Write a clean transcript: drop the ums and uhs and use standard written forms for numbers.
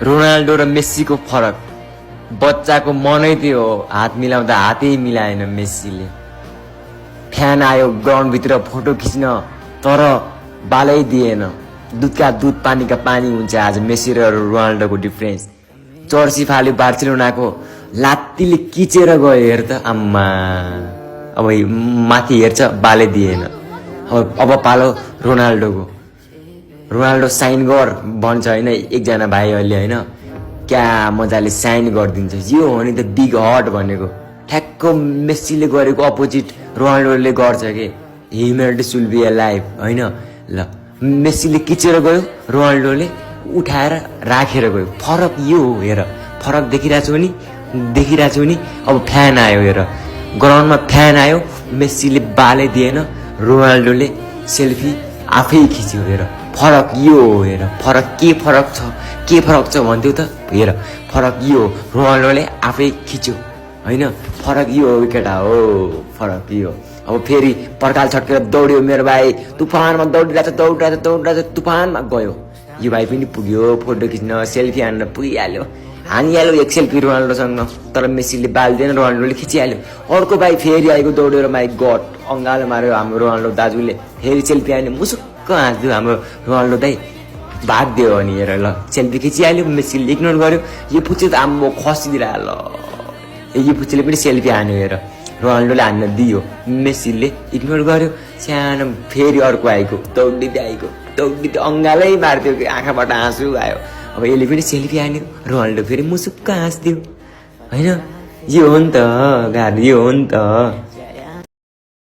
Ronaldo र मेस्सीको फरक बच्चाको मनै त्यो हो हात मिलाउँदा हातै मिलाएन मेस्सीले फ्यान आयो ग्राउन्डभित्र फोटो खिच्न तर बालै दिएन दुधका दुध पानीका पानी हुन्छ आज मेस्सी र रोनाल्डोको डिफरेन्स जर्सी फाल्यो बार्सिलोनाको लात्तीले किचेर गयो हेर त आम्मा अब माथि हेर्छ बाले दिएन अब पालो रोनाल्डोको रोनाल्डो साइन गर भन्छ होइन एकजना भाइ अहिले होइन क्या मजाले साइन गरिदिन्छ यो हो नि त बिग हट भनेको ठ्याक्क मेस्सीले गरेको अपोजिट रोनाल्डोले गर्छ के ह्युम्यानिटी सुड बी अलाइभ होइन ल मेस्सीले किचेर गयो रोनाल्डोले उठाएर राखेर गयो फरक यो हो हेर फरक देखिरहेको छु नि अब फ्यान आयो हेर ग्राउन्डमा फ्यान आयो मेस्सीले बाले दिएन रोनाल्डोले सेल्फी आफै खिच्यो हेर फरक यो हो हेर फरक छ भन्थ्यौ त हेर फरक यो हो रोनाल्डोले आफै खिच्यो होइन फरक यो हो केटा हो फरक यो अब फेरि पर्खाल छट्केर दौड्यो मेरो भाइ तुफानमा दौडिरहेछ तुफानमा गयो यो भाइ पनि पुग्यो फोटो खिच्न सेल्फी हान्न पुगिहाल्यो हानिहाल्यो एक सेल्फी रोनाल्डोसँग तर मेस्सीले बाल्दिएन रोनाल्डोले खिचिहाल्यो अर्को भाइ फेरि आएको दौडेर माइ गड अङ्गालो मार्यो हाम्रो रोनाल्डो दाजुले फेरि सेल्फी हाल्यो मुसुक्क हाँस्यो हाम्रो रोनाल्डो दाइ भाग्यो अनि हेर ल सेल्फी खिचिहाल्यो मेस्सीले इग्नोर गर्यो यो पुच्चे त आम्बो खसिदिरह ल यो पुच्चेले पनि सेल्फी हान्यो हेर रोनाल्डोले हान्न दियो मेस्सीले इग्नोर गर्यो सानो फेरि अर्को आएको दौडिँदै अङ्गालै मार्थ्यो कि आँखाबाट आँसु आयो अब यसले पनि सेल्फी हान्यो रोनाल्डो फेरि मुसुक्क हाँस्दियो होइन यो हो नि त गाह्रो यो हो नि त